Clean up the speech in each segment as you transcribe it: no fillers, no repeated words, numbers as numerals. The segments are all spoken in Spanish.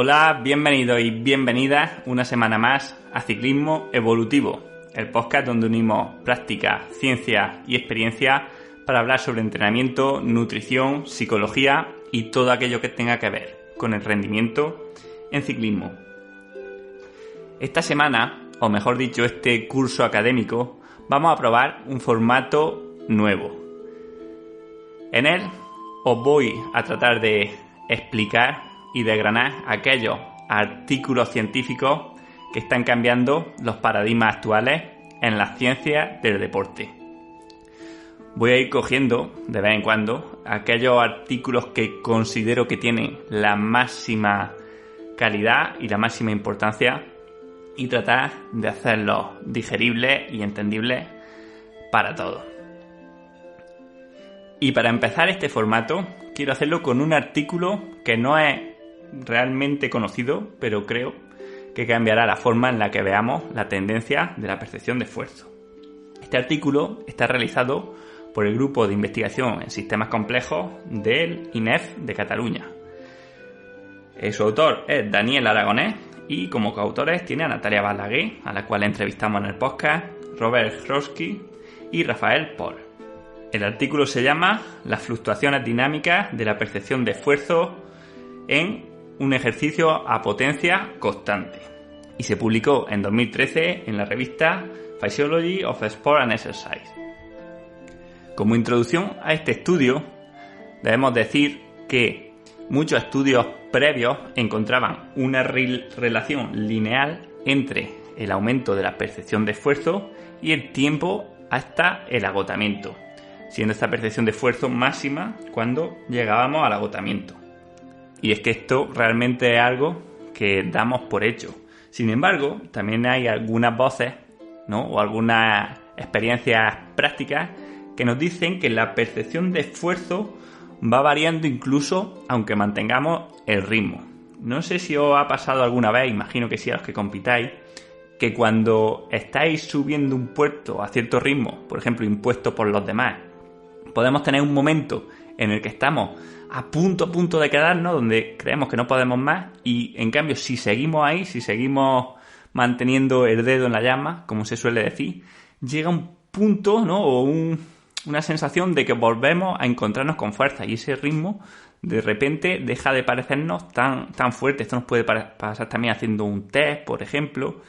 Hola, bienvenidos y bienvenidas una semana más a Ciclismo Evolutivo, el podcast donde unimos práctica, ciencia y experiencia para hablar sobre entrenamiento, nutrición, psicología y todo aquello que tenga que ver con el rendimiento en ciclismo. Esta semana, o mejor dicho, este curso académico, vamos a probar un formato nuevo. En él os voy a tratar de explicar y desgranar aquellos artículos científicos que están cambiando los paradigmas actuales en las ciencias del deporte. Voy a ir cogiendo de vez en cuando aquellos artículos que considero que tienen la máxima calidad y la máxima importancia y tratar de hacerlos digeribles y entendibles para todos. Y para empezar este formato, quiero hacerlo con un artículo que no es realmente conocido, pero creo que cambiará la forma en la que veamos la tendencia de la percepción de esfuerzo. Este artículo está realizado por el Grupo de Investigación en Sistemas Complejos del INEF de Cataluña. Su autor es Daniel Aragonés y como coautores tiene a Natalia Balaguer, a la cual entrevistamos en el podcast, Robert Hrosky y Rafael Pol. El artículo se llama Las fluctuaciones dinámicas de la percepción de esfuerzo en un ejercicio a potencia constante y se publicó en 2013 en la revista Physiology of Sport and Exercise. Como introducción a este estudio, debemos decir que muchos estudios previos encontraban una relación lineal entre el aumento de la percepción de esfuerzo y el tiempo hasta el agotamiento, siendo esta percepción de esfuerzo máxima cuando llegábamos al agotamiento. Y es que esto realmente es algo que damos por hecho. Sin embargo, también hay algunas voces, ¿no?, o algunas experiencias prácticas que nos dicen que la percepción de esfuerzo va variando incluso aunque mantengamos el ritmo. No sé si os ha pasado alguna vez, imagino que sí a los que compitáis, que cuando estáis subiendo un puerto a cierto ritmo, por ejemplo impuesto por los demás, podemos tener un momento en el que estamos a punto de quedarnos, donde creemos que no podemos más, y en cambio si seguimos ahí, si seguimos manteniendo el dedo en la llama, como se suele decir, llega un punto, ¿no?, o una sensación de que volvemos a encontrarnos con fuerza y ese ritmo de repente deja de parecernos tan fuerte. Esto nos puede pasar también haciendo un test, por ejemplo,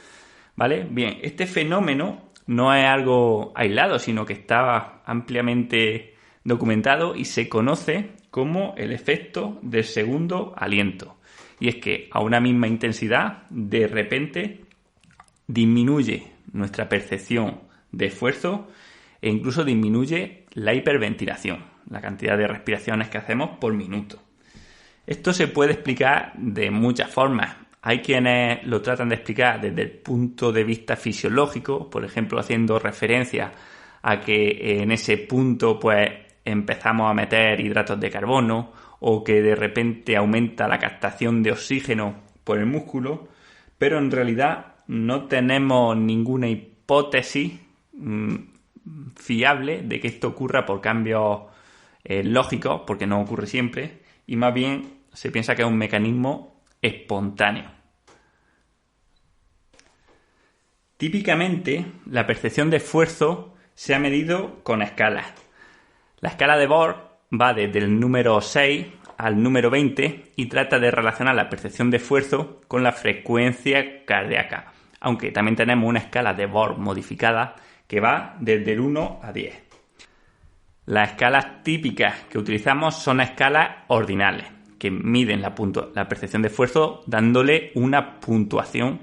¿vale? Bien, este fenómeno no es algo aislado, sino que está ampliamente documentado y se conoce como el efecto del segundo aliento. Y es que a una misma intensidad, de repente, disminuye nuestra percepción de esfuerzo e incluso disminuye la hiperventilación, la cantidad de respiraciones que hacemos por minuto. Esto se puede explicar de muchas formas. Hay quienes lo tratan de explicar desde el punto de vista fisiológico, por ejemplo, haciendo referencia a que en ese punto pues empezamos a meter hidratos de carbono o que de repente aumenta la captación de oxígeno por el músculo, pero en realidad no tenemos ninguna hipótesis fiable de que esto ocurra por cambios lógicos, porque no ocurre siempre, y más bien se piensa que es un mecanismo espontáneo. Típicamente, la percepción de esfuerzo se ha medido con escalas. La escala de Borg va desde el número 6 al número 20 y trata de relacionar la percepción de esfuerzo con la frecuencia cardíaca, aunque también tenemos una escala de Borg modificada que va desde el 1 a 10. Las escalas típicas que utilizamos son escalas ordinales, que miden la percepción de esfuerzo dándole una puntuación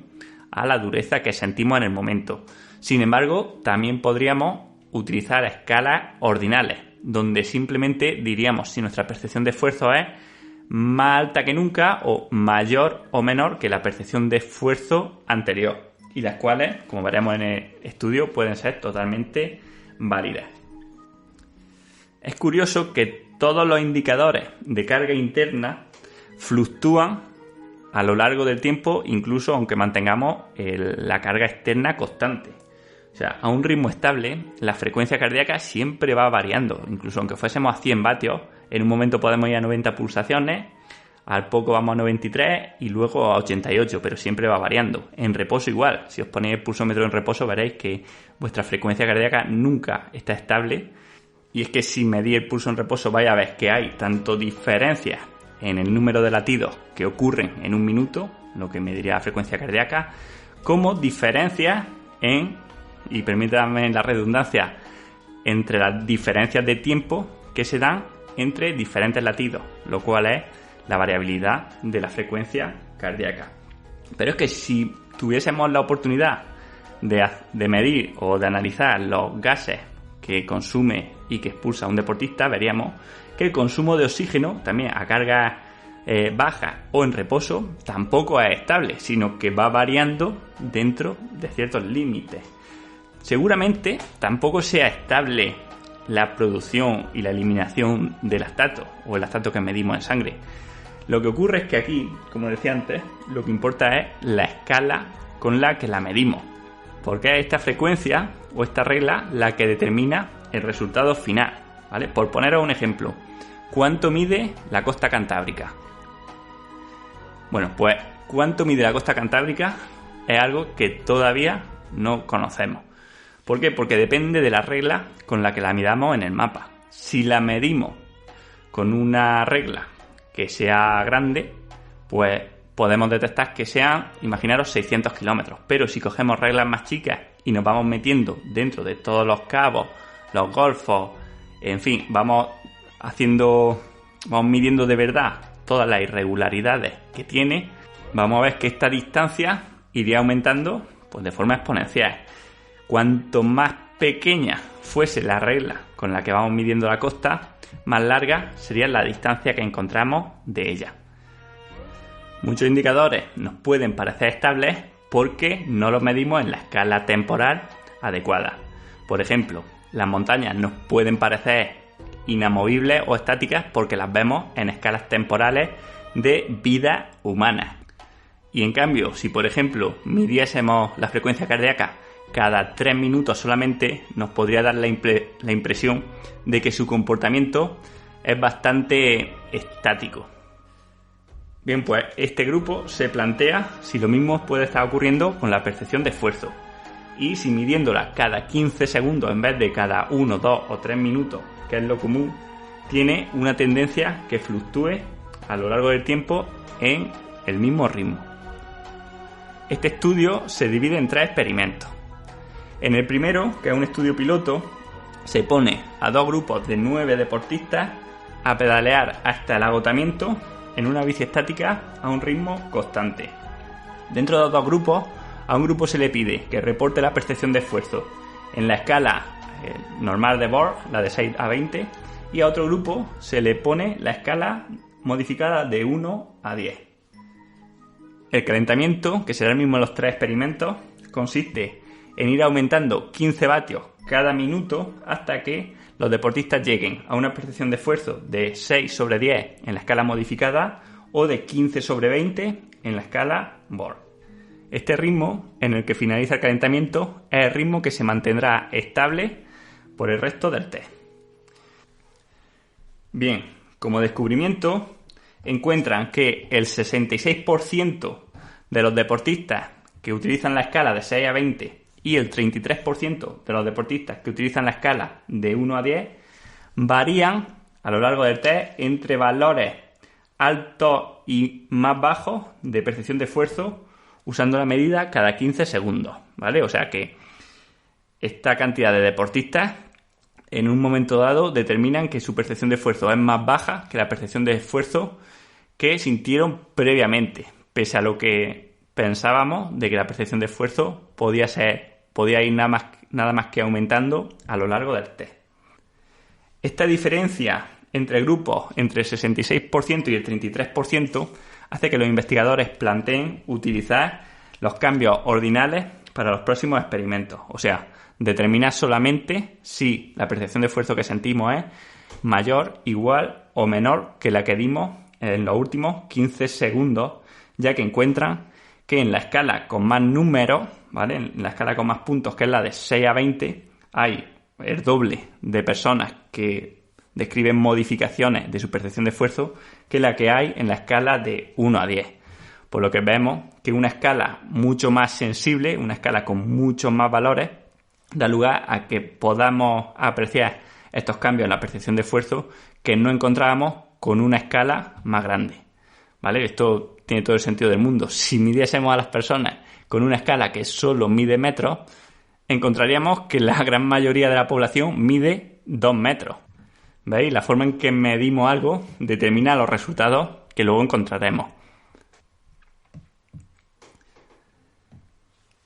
a la dureza que sentimos en el momento. Sin embargo, también podríamos utilizar escalas ordinales, donde simplemente diríamos si nuestra percepción de esfuerzo es más alta que nunca o mayor o menor que la percepción de esfuerzo anterior, y las cuales, como veremos en el estudio, pueden ser totalmente válidas. Es curioso que todos los indicadores de carga interna fluctúan a lo largo del tiempo, incluso aunque mantengamos la carga externa constante. O sea, a un ritmo estable, la frecuencia cardíaca siempre va variando. Incluso aunque fuésemos a 100 vatios, en un momento podemos ir a 90 pulsaciones, al poco vamos a 93 y luego a 88, pero siempre va variando. En reposo igual, si os ponéis el pulsómetro en reposo veréis que vuestra frecuencia cardíaca nunca está estable. Y es que si medís el pulso en reposo vais a ver que hay tanto diferencias en el número de latidos que ocurren en un minuto, lo que mediría la frecuencia cardíaca, como diferencias en, y permítanme la redundancia, entre las diferencias de tiempo que se dan entre diferentes latidos, lo cual es la variabilidad de la frecuencia cardíaca. Pero es que si tuviésemos la oportunidad de medir o de analizar los gases que consume y que expulsa un deportista, veríamos que el consumo de oxígeno, también a carga baja o en reposo, tampoco es estable, sino que va variando dentro de ciertos límites. Seguramente tampoco sea estable la producción y la eliminación del lactato o el lactato que medimos en sangre. Lo que ocurre es que aquí, como decía antes, lo que importa es la escala con la que la medimos, porque es esta frecuencia o esta regla la que determina el resultado final, ¿vale? Por poneros un ejemplo, ¿cuánto mide la costa cantábrica? Bueno, pues ¿cuánto mide la costa cantábrica? Es algo que todavía no conocemos. ¿Por qué? Porque depende de la regla con la que la midamos en el mapa. Si la medimos con una regla que sea grande, pues podemos detectar que sean, imaginaros, 600 kilómetros. Pero si cogemos reglas más chicas y nos vamos metiendo dentro de todos los cabos, los golfos, en fin, vamos midiendo de verdad todas las irregularidades que tiene, vamos a ver que esta distancia iría aumentando pues de forma exponencial. Cuanto más pequeña fuese la regla con la que vamos midiendo la costa, más larga sería la distancia que encontramos de ella. Muchos indicadores nos pueden parecer estables porque no los medimos en la escala temporal adecuada. Por ejemplo, las montañas nos pueden parecer inamovibles o estáticas porque las vemos en escalas temporales de vida humana. Y en cambio, si por ejemplo midiésemos la frecuencia cardíaca cada 3 minutos solamente, nos podría dar la impresión de que su comportamiento es bastante estático. Bien, pues este grupo se plantea si lo mismo puede estar ocurriendo con la percepción de esfuerzo. Y si midiéndola cada 15 segundos en vez de cada 1, 2 o 3 minutos, que es lo común, tiene una tendencia que fluctúe a lo largo del tiempo en el mismo ritmo. Este estudio se divide en 3 experimentos. En el primero, que es un estudio piloto, se pone a 2 grupos de 9 deportistas a pedalear hasta el agotamiento en una bici estática a un ritmo constante. Dentro de los 2 grupos, a un grupo se le pide que reporte la percepción de esfuerzo en la escala normal de Borg, la de 6 a 20, y a otro grupo se le pone la escala modificada de 1 a 10. El calentamiento, que será el mismo en los 3 experimentos, consiste en ir aumentando 15 vatios cada minuto hasta que los deportistas lleguen a una percepción de esfuerzo de 6 sobre 10 en la escala modificada o de 15 sobre 20 en la escala Borg. Este ritmo, en el que finaliza el calentamiento, es el ritmo que se mantendrá estable por el resto del test. Bien, como descubrimiento, encuentran que el 66% de los deportistas que utilizan la escala de 6 a 20 y el 33% de los deportistas que utilizan la escala de 1 a 10 varían a lo largo del test entre valores altos y más bajos de percepción de esfuerzo usando la medida cada 15 segundos, ¿vale? O sea que esta cantidad de deportistas en un momento dado determinan que su percepción de esfuerzo es más baja que la percepción de esfuerzo que sintieron previamente, pese a lo que pensábamos de que la percepción de esfuerzo podía ir nada más que aumentando a lo largo del test. Esta diferencia entre grupos entre el 66% y el 33% hace que los investigadores planteen utilizar los cambios ordinales para los próximos experimentos. O sea, determinar solamente si la percepción de esfuerzo que sentimos es mayor, igual o menor que la que dimos en los últimos 15 segundos, ya que encuentran que en la escala con más números, ¿vale? En la escala con más puntos, que es la de 6 a 20, hay el doble de personas que describen modificaciones de su percepción de esfuerzo que la que hay en la escala de 1 a 10. Por lo que vemos que una escala mucho más sensible, una escala con muchos más valores, da lugar a que podamos apreciar estos cambios en la percepción de esfuerzo que no encontrábamos con una escala más grande. ¿Vale? Esto tiene todo el sentido del mundo. Si midiésemos a las personas con una escala que solo mide metros, encontraríamos que la gran mayoría de la población mide 2 metros. ¿Veis? La forma en que medimos algo determina los resultados que luego encontraremos.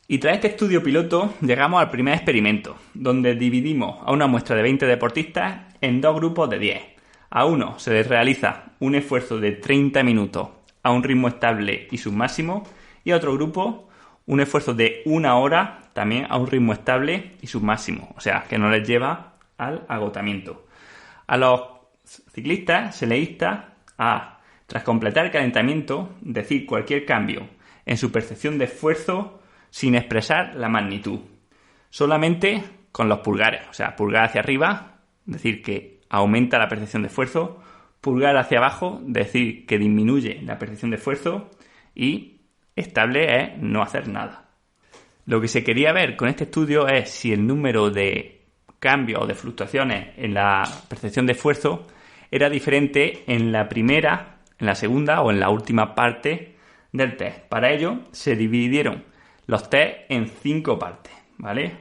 Y tras este estudio piloto llegamos al primer experimento, donde dividimos a una muestra de 20 deportistas en 2 grupos de 10. A uno se les realiza un esfuerzo de 30 minutos a un ritmo estable y submáximo, y a otro grupo un esfuerzo de 1 hora también a un ritmo estable y submáximo, o sea, que no les lleva al agotamiento. A los ciclistas se les insta a, tras completar el calentamiento, decir cualquier cambio en su percepción de esfuerzo sin expresar la magnitud, solamente con los pulgares, o sea, pulgar hacia arriba, decir que aumenta la percepción de esfuerzo, pulgar hacia abajo, decir que disminuye la percepción de esfuerzo, y estable es no hacer nada. Lo que se quería ver con este estudio es si el número de cambios o de fluctuaciones en la percepción de esfuerzo era diferente en la primera, en la segunda o en la última parte del test. Para ello se dividieron los test en 5 partes, ¿vale?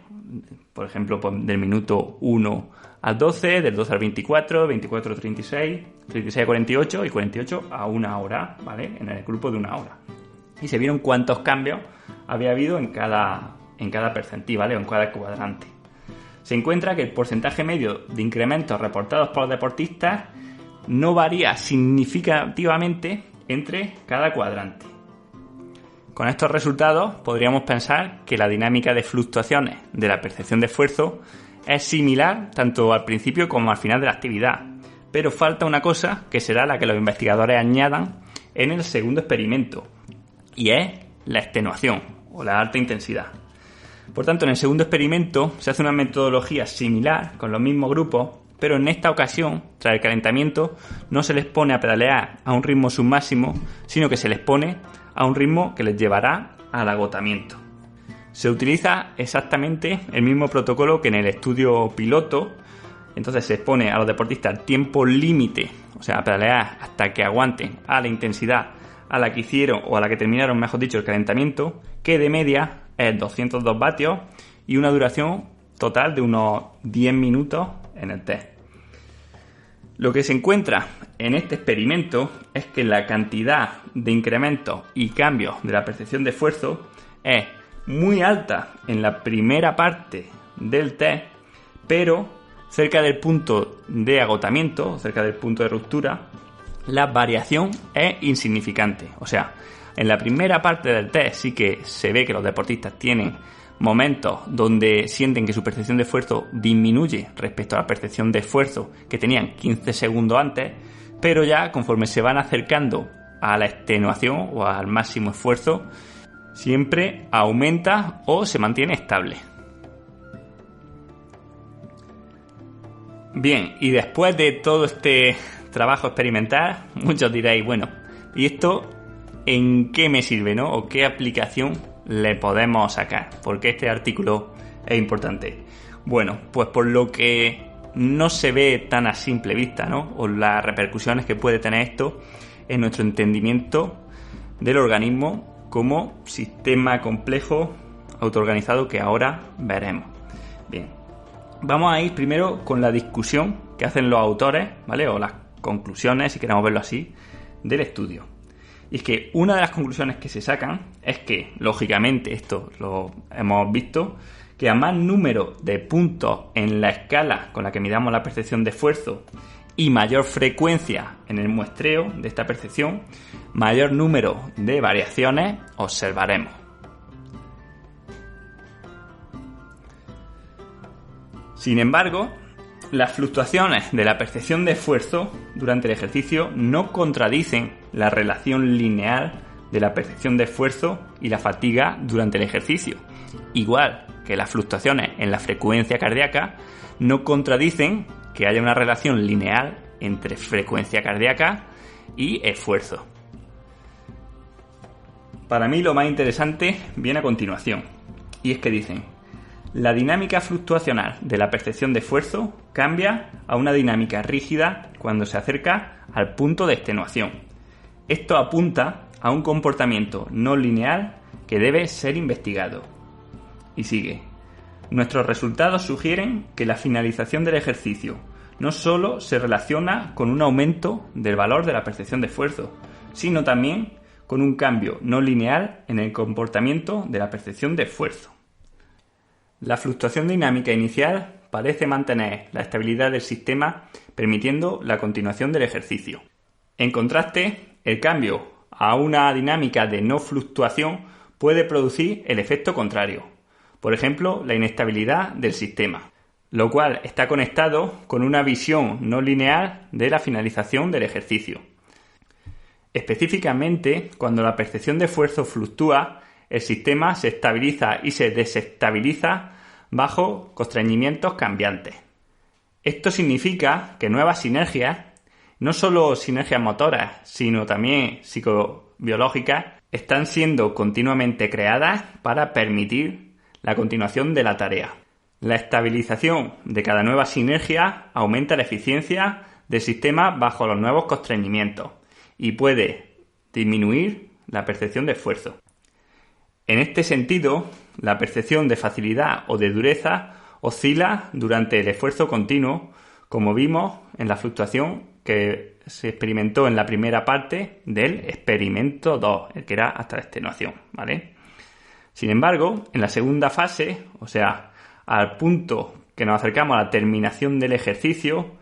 Por ejemplo, del minuto 1 al 12, del 12 al 24, 24 al 36, 36 a 48 y 48 a 1 hora, ¿vale? En el grupo de 1 hora. Y se vieron cuántos cambios había habido en cada percentil, ¿vale? O en cada cuadrante. Se encuentra que el porcentaje medio de incrementos reportados por los deportistas no varía significativamente entre cada cuadrante. Con estos resultados podríamos pensar que la dinámica de fluctuaciones de la percepción de esfuerzo es similar tanto al principio como al final de la actividad, pero falta una cosa que será la que los investigadores añadan en el segundo experimento, y es la extenuación o la alta intensidad. Por tanto, en el segundo experimento se hace una metodología similar con los mismos grupos, pero en esta ocasión, tras el calentamiento, no se les pone a pedalear a un ritmo submáximo, sino que se les pone a un ritmo que les llevará al agotamiento. Se utiliza exactamente el mismo protocolo que en el estudio piloto. Entonces se expone a los deportistas tiempo límite, o sea, a pedalear hasta que aguanten a la intensidad a la que hicieron o a la que terminaron, mejor dicho, el calentamiento, que de media es 202 vatios y una duración total de unos 10 minutos en el test. Lo que se encuentra en este experimento es que la cantidad de incrementos y cambios de la percepción de esfuerzo es muy alta en la primera parte del test, pero cerca del punto de agotamiento, cerca del punto de ruptura, la variación es insignificante. O sea, en la primera parte del test sí que se ve que los deportistas tienen momentos donde sienten que su percepción de esfuerzo disminuye respecto a la percepción de esfuerzo que tenían 15 segundos antes, pero ya conforme se van acercando a la extenuación o al máximo esfuerzo, siempre aumenta o se mantiene estable. Bien, y después de todo este trabajo experimental, muchos diréis, bueno, ¿y esto en qué me sirve, no? ¿O qué aplicación le podemos sacar? ¿Por qué este artículo es importante? Bueno, pues por lo que no se ve tan a simple vista, ¿no? O las repercusiones que puede tener esto en nuestro entendimiento del organismo como sistema complejo autoorganizado que ahora veremos. Bien, vamos a ir primero con la discusión que hacen los autores, ¿vale? O las conclusiones, si queremos verlo así, del estudio. Y es que una de las conclusiones que se sacan es que, lógicamente, esto lo hemos visto, que a más número de puntos en la escala con la que midamos la percepción de esfuerzo y mayor frecuencia en el muestreo de esta percepción, mayor número de variaciones observaremos. Sin embargo, las fluctuaciones de la percepción de esfuerzo durante el ejercicio no contradicen la relación lineal de la percepción de esfuerzo y la fatiga durante el ejercicio, igual que las fluctuaciones en la frecuencia cardíaca no contradicen que haya una relación lineal entre frecuencia cardíaca y esfuerzo. Para mí lo más interesante viene a continuación, y es que dicen: la dinámica fluctuacional de la percepción de esfuerzo cambia a una dinámica rígida cuando se acerca al punto de extenuación. Esto apunta a un comportamiento no lineal que debe ser investigado. Y sigue: nuestros resultados sugieren que la finalización del ejercicio no solo se relaciona con un aumento del valor de la percepción de esfuerzo, sino también con un cambio no lineal en el comportamiento de la percepción de esfuerzo. La fluctuación dinámica inicial parece mantener la estabilidad del sistema, permitiendo la continuación del ejercicio. En contraste, el cambio a una dinámica de no fluctuación puede producir el efecto contrario. Por ejemplo, la inestabilidad del sistema, lo cual está conectado con una visión no lineal de la finalización del ejercicio. Específicamente, cuando la percepción de esfuerzo fluctúa, el sistema se estabiliza y se desestabiliza bajo constreñimientos cambiantes. Esto significa que nuevas sinergias, no solo sinergias motoras, sino también psicobiológicas, están siendo continuamente creadas para permitir la continuación de la tarea. La estabilización de cada nueva sinergia aumenta la eficiencia del sistema bajo los nuevos constreñimientos y puede disminuir la percepción de esfuerzo. En este sentido, la percepción de facilidad o de dureza oscila durante el esfuerzo continuo, como vimos en la fluctuación que se experimentó en la primera parte del experimento 2, el que era hasta la extenuación, ¿vale? Sin embargo, en la segunda fase, o sea, al punto que nos acercamos a la terminación del ejercicio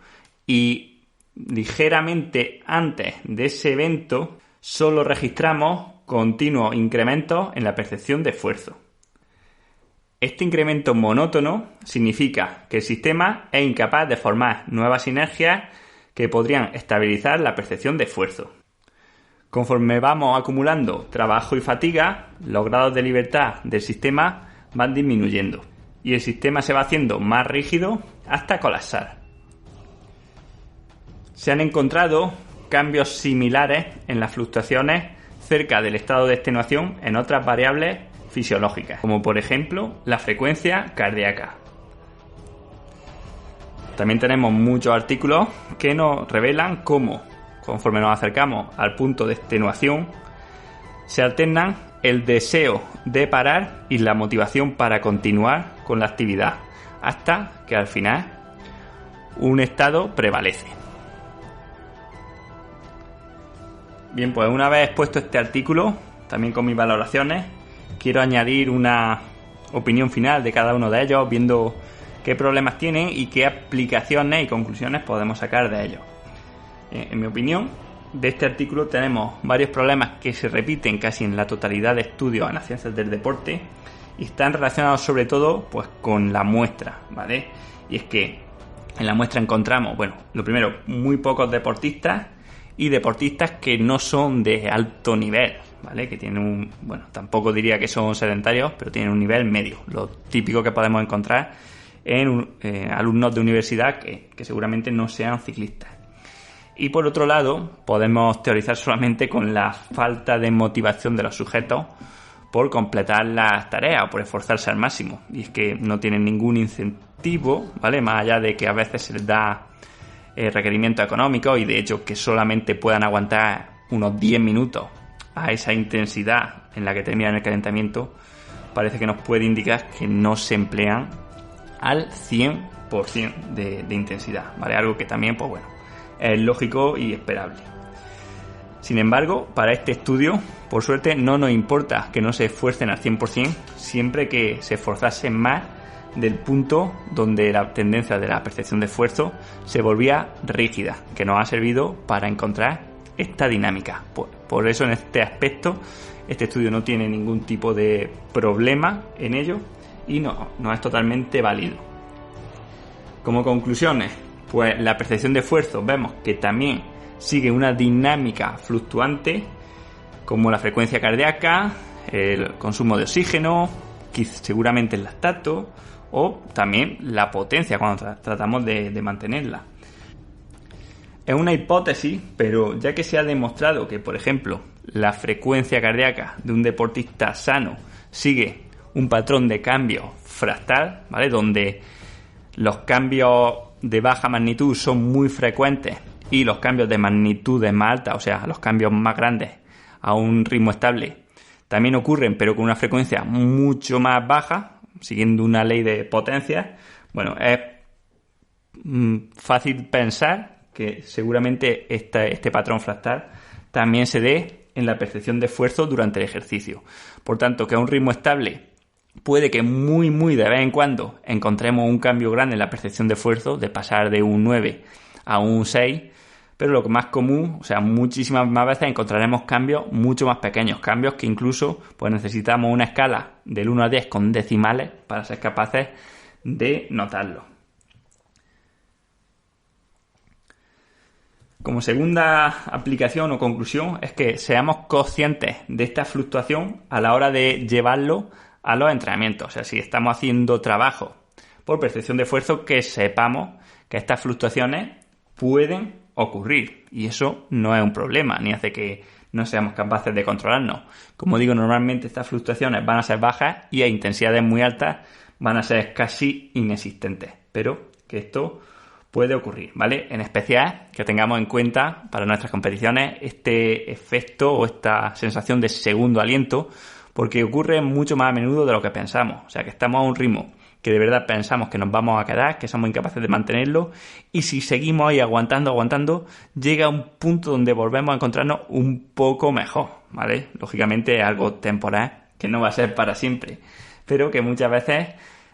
y ligeramente antes de ese evento, solo registramos continuos incrementos en la percepción de esfuerzo. Este incremento monótono significa que el sistema es incapaz de formar nuevas sinergias que podrían estabilizar la percepción de esfuerzo. Conforme vamos acumulando trabajo y fatiga, los grados de libertad del sistema van disminuyendo y el sistema se va haciendo más rígido hasta colapsar. Se han encontrado cambios similares en las fluctuaciones cerca del estado de extenuación en otras variables fisiológicas, como por ejemplo la frecuencia cardíaca. También tenemos muchos artículos que nos revelan cómo, conforme nos acercamos al punto de extenuación, se alternan el deseo de parar y la motivación para continuar con la actividad, hasta que al final un estado prevalece. Bien, pues una vez expuesto este artículo, también con mis valoraciones, quiero añadir una opinión final de cada uno de ellos, viendo qué problemas tienen y qué aplicaciones y conclusiones podemos sacar de ellos. En mi opinión, de este artículo tenemos varios problemas que se repiten casi en la totalidad de estudios en las ciencias del deporte y están relacionados sobre todo pues con la muestra, ¿vale? Y es que en la muestra encontramos, bueno, lo primero, muy pocos deportistas y deportistas que no son de alto nivel, ¿vale? Que tienen tampoco diría que son sedentarios, pero tienen un nivel medio, lo típico que podemos encontrar en alumnos de universidad que seguramente no sean ciclistas. Y por otro lado, podemos teorizar solamente con la falta de motivación de los sujetos por completar las tareas o por esforzarse al máximo. Y es que no tienen ningún incentivo, ¿vale? Más allá de que a veces se les da requerimientos económicos y de hecho que solamente puedan aguantar unos 10 minutos a esa intensidad en la que terminan el calentamiento, parece que nos puede indicar que no se emplean al 100% de intensidad, ¿vale? Algo que también, pues bueno, es lógico y esperable. Sin embargo, para este estudio, por suerte, no nos importa que no se esfuercen al 100%, siempre que se esforzasen más del punto donde la tendencia de la percepción de esfuerzo se volvía rígida, que nos ha servido para encontrar esta dinámica. Por eso, en este aspecto, este estudio no tiene ningún tipo de problema en ello y no es totalmente válido. Como conclusiones, pues la percepción de esfuerzo vemos que también sigue una dinámica fluctuante como la frecuencia cardíaca, el consumo de oxígeno, seguramente el lactato o también la potencia cuando tratamos de mantenerla. Es una hipótesis, pero ya que se ha demostrado que, por ejemplo, la frecuencia cardíaca de un deportista sano sigue un patrón de cambio fractal, ¿vale? Donde los cambios de baja magnitud son muy frecuentes y los cambios de magnitudes más altas, o sea, los cambios más grandes a un ritmo estable, también ocurren, pero con una frecuencia mucho más baja, siguiendo una ley de potencia. Bueno, es fácil pensar que seguramente este patrón fractal también se dé en la percepción de esfuerzo durante el ejercicio. Por tanto, que a un ritmo estable puede que muy de vez en cuando encontremos un cambio grande en la percepción de esfuerzo, de pasar de un 9 a un 6, pero lo que más común, o sea, muchísimas más veces encontraremos cambios mucho más pequeños, cambios que incluso pues necesitamos una escala del 1 a 10 con decimales para ser capaces de notarlo. Como segunda aplicación o conclusión es que seamos conscientes de esta fluctuación a la hora de llevarlo a los entrenamientos. O sea, si estamos haciendo trabajo por percepción de esfuerzo, que sepamos que estas fluctuaciones pueden ocurrir. Y eso no es un problema, ni hace que no seamos capaces de controlarnos. Como digo, normalmente estas fluctuaciones van a ser bajas y a intensidades muy altas van a ser casi inexistentes. Pero que esto puede ocurrir, ¿vale? En especial que tengamos en cuenta para nuestras competiciones este efecto o esta sensación de segundo aliento, porque ocurre mucho más a menudo de lo que pensamos. O sea, que estamos a un ritmo que de verdad pensamos que nos vamos a quedar, que somos incapaces de mantenerlo, y si seguimos ahí aguantando, llega un punto donde volvemos a encontrarnos un poco mejor, ¿vale? Lógicamente es algo temporal, que no va a ser para siempre, pero que muchas veces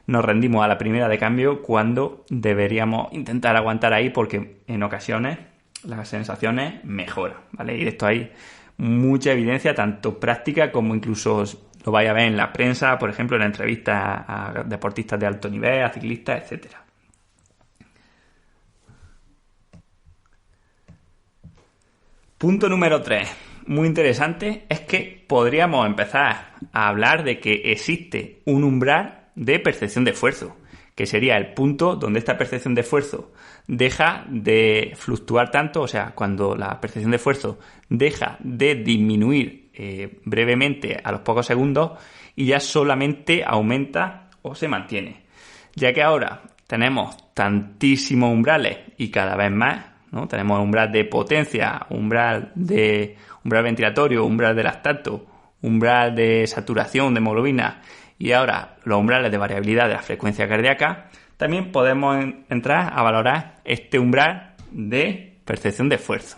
nos rendimos a la primera de cambio cuando deberíamos intentar aguantar ahí, porque en ocasiones las sensaciones mejoran, ¿vale? Y de esto hay mucha evidencia, tanto práctica como incluso lo vais a ver en la prensa, por ejemplo, en entrevistas a deportistas de alto nivel, a ciclistas, etcétera. Punto número 3, muy interesante, es que podríamos empezar a hablar de que existe un umbral de percepción de esfuerzo, que sería el punto donde esta percepción de esfuerzo deja de fluctuar tanto, o sea, cuando la percepción de esfuerzo deja de disminuir brevemente a los pocos segundos y ya solamente aumenta o se mantiene. Ya que ahora tenemos tantísimos umbrales y cada vez más, ¿no? Tenemos umbral de potencia, umbral ventilatorio, umbral de lactato, umbral de saturación de hemoglobina y ahora los umbrales de variabilidad de la frecuencia cardíaca. También podemos entrar a valorar este umbral de percepción de esfuerzo.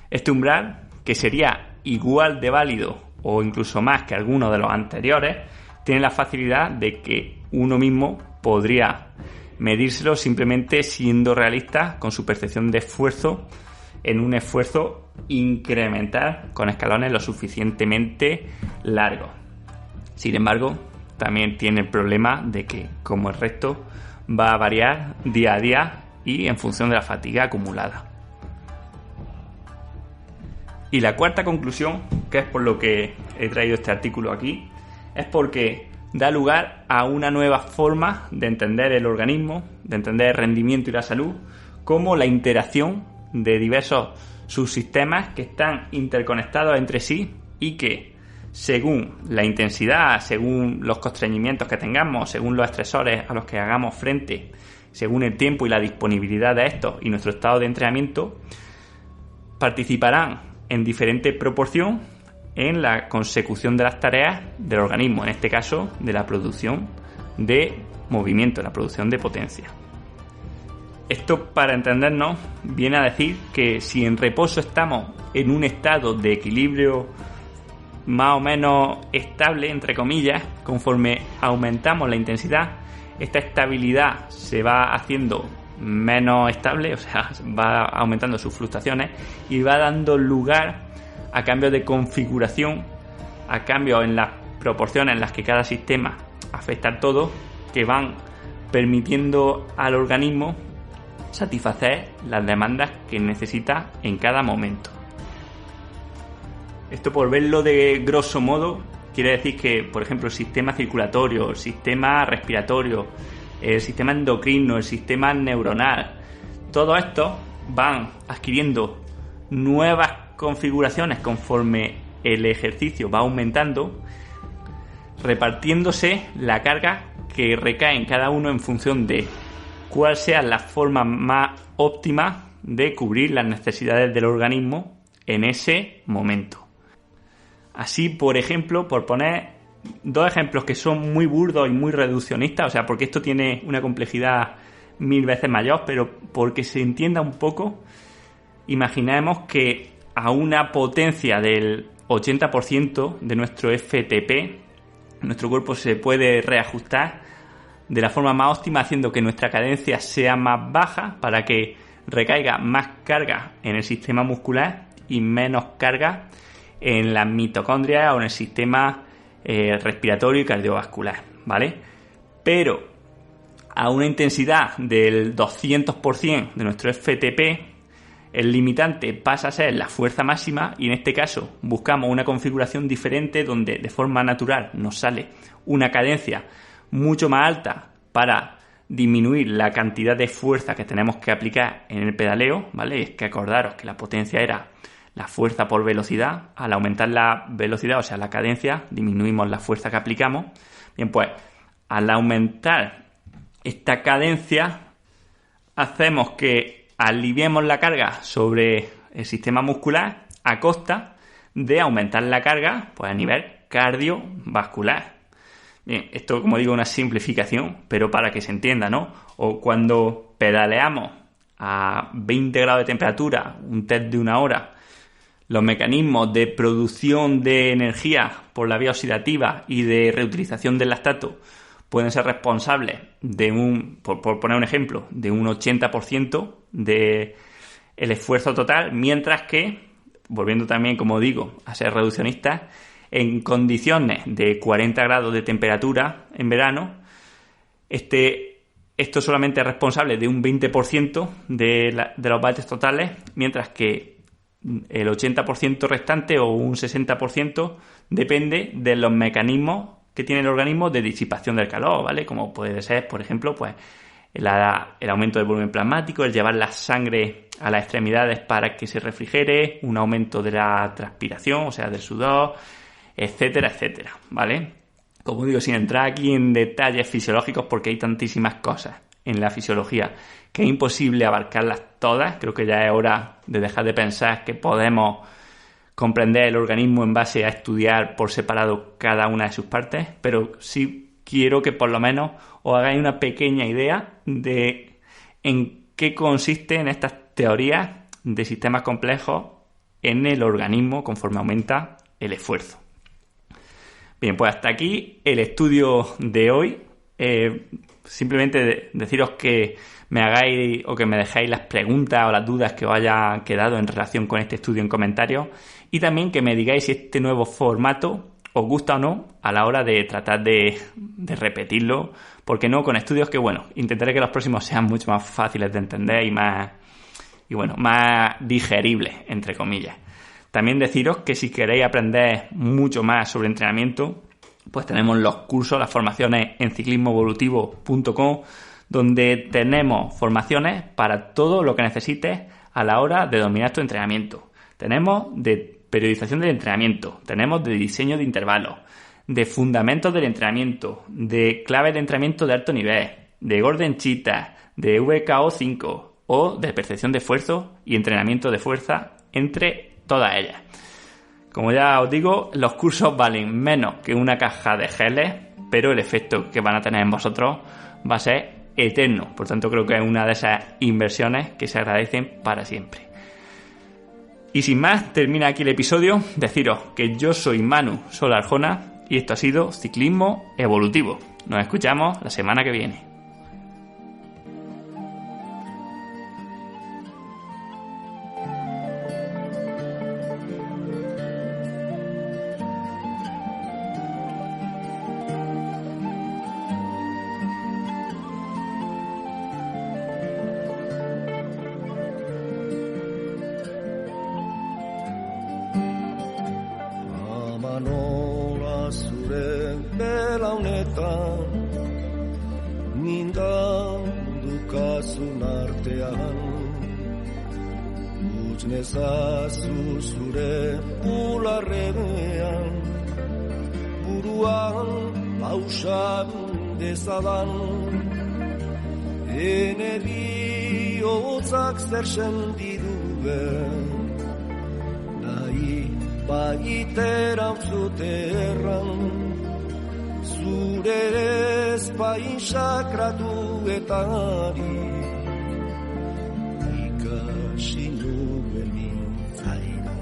Este umbral, que sería igual de válido o incluso más que algunos de los anteriores, tiene la facilidad de que uno mismo podría medírselo simplemente siendo realista con su percepción de esfuerzo en un esfuerzo incremental con escalones lo suficientemente largos. Sin embargo, también tiene el problema de que, como el resto, va a variar día a día y en función de la fatiga acumulada. Y la cuarta conclusión, que es por lo que he traído este artículo aquí, es porque da lugar a una nueva forma de entender el organismo, de entender el rendimiento y la salud, como la interacción de diversos subsistemas que están interconectados entre sí y que, según la intensidad, según los constreñimientos que tengamos, según los estresores a los que hagamos frente, según el tiempo y la disponibilidad de estos y nuestro estado de entrenamiento, participarán en diferente proporción en la consecución de las tareas del organismo, en este caso de la producción de movimiento, la producción de potencia. Esto, para entendernos, viene a decir que si en reposo estamos en un estado de equilibrio más o menos estable, entre comillas, conforme aumentamos la intensidad, esta estabilidad se va haciendo menos estable, o sea, va aumentando sus fluctuaciones y va dando lugar a cambios de configuración, a cambios en las proporciones en las que cada sistema afecta a todo, que van permitiendo al organismo satisfacer las demandas que necesita en cada momento. Esto, por verlo de grosso modo, quiere decir que, por ejemplo, el sistema circulatorio, el sistema respiratorio, el sistema endocrino, el sistema neuronal, todo esto van adquiriendo nuevas configuraciones conforme el ejercicio va aumentando, repartiéndose la carga que recae en cada uno en función de cuál sea la forma más óptima de cubrir las necesidades del organismo en ese momento. Así, por ejemplo, por poner dos ejemplos que son muy burdos y muy reduccionistas, o sea, porque esto tiene una complejidad 1000 veces mayor, pero porque se entienda un poco, imaginemos que a una potencia del 80% de nuestro FTP, nuestro cuerpo se puede reajustar de la forma más óptima, haciendo que nuestra cadencia sea más baja para que recaiga más carga en el sistema muscular y menos carga en las mitocondrias o en el sistema respiratorio y cardiovascular, ¿vale? Pero a una intensidad del 200% de nuestro FTP, el limitante pasa a ser la fuerza máxima, y en este caso buscamos una configuración diferente donde de forma natural nos sale una cadencia mucho más alta para disminuir la cantidad de fuerza que tenemos que aplicar en el pedaleo, ¿vale? Es que acordaros que la potencia era la fuerza por velocidad. Al aumentar la velocidad, o sea, la cadencia, disminuimos la fuerza que aplicamos. Bien, pues al aumentar esta cadencia, hacemos que aliviemos la carga sobre el sistema muscular a costa de aumentar la carga, pues a nivel cardiovascular. Bien, esto, como digo, es una simplificación, pero para que se entienda, ¿no? O cuando pedaleamos a 20 grados de temperatura, un test de 1 hora, los mecanismos de producción de energía por la vía oxidativa y de reutilización del lactato pueden ser responsables de por poner un ejemplo, de un 80% del esfuerzo total, mientras que, volviendo también, como digo, a ser reduccionistas, en condiciones de 40 grados de temperatura en verano, esto solamente es responsable de un 20% de los vatios totales, mientras que el 80% restante o un 60% depende de los mecanismos que tiene el organismo de disipación del calor, ¿vale? Como puede ser, por ejemplo, pues el aumento del volumen plasmático, el llevar la sangre a las extremidades para que se refrigere, un aumento de la transpiración, o sea, del sudor, etcétera, etcétera, ¿vale? Como digo, sin entrar aquí en detalles fisiológicos, porque hay tantísimas cosas en la fisiología que es imposible abarcarlas todas. Creo que ya es hora de dejar de pensar que podemos comprender el organismo en base a estudiar por separado cada una de sus partes, pero sí quiero que por lo menos os hagáis una pequeña idea de en qué consisten estas teorías de sistemas complejos en el organismo conforme aumenta el esfuerzo. Bien, pues hasta aquí el estudio de hoy. Simplemente deciros que me hagáis o que me dejéis las preguntas o las dudas que os hayan quedado en relación con este estudio en comentarios, y también que me digáis si este nuevo formato os gusta o no a la hora de tratar de repetirlo, porque no con estudios que, bueno, intentaré que los próximos sean mucho más fáciles de entender y más digeribles, entre comillas. También deciros que si queréis aprender mucho más sobre entrenamiento, pues tenemos los cursos, las formaciones en ciclismoevolutivo.com, donde tenemos formaciones para todo lo que necesites a la hora de dominar tu entrenamiento. Tenemos de periodización del entrenamiento, tenemos de diseño de intervalos, de fundamentos del entrenamiento, de claves de entrenamiento de alto nivel, de Gordon Cheetah, de VKO5 o de percepción de esfuerzo y entrenamiento de fuerza, entre todas ellas. Como ya os digo, los cursos valen menos que una caja de geles, pero el efecto que van a tener en vosotros va a ser eterno. Por tanto, creo que es una de esas inversiones que se agradecen para siempre. Y sin más, termina aquí el episodio. Deciros que yo soy Manu Sola Arjona y esto ha sido Ciclismo Evolutivo. Nos escuchamos la semana que viene. Manolas horretan Mindandukazun artean Utz nezazu zure bularrean Buruan pausan dezadan Ene bihotzak zer sendiduen Nahi baiteran zuterran Zure ezpain sakratuetari Ikasi nuen mintzaina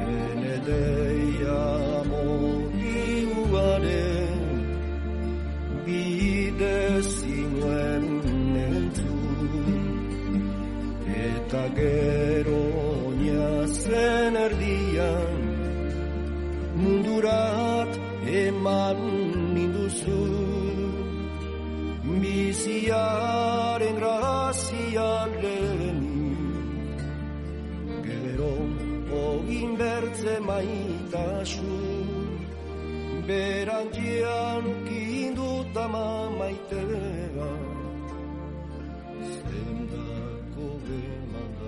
Ene deia modiuaren Bide zinuen entzun Eta gero zen erdian Mundurat eman ninduzu Biziaren grazian lehenik Gero hogin bertze maitasun Berantzian kinduta maitea Zendako beman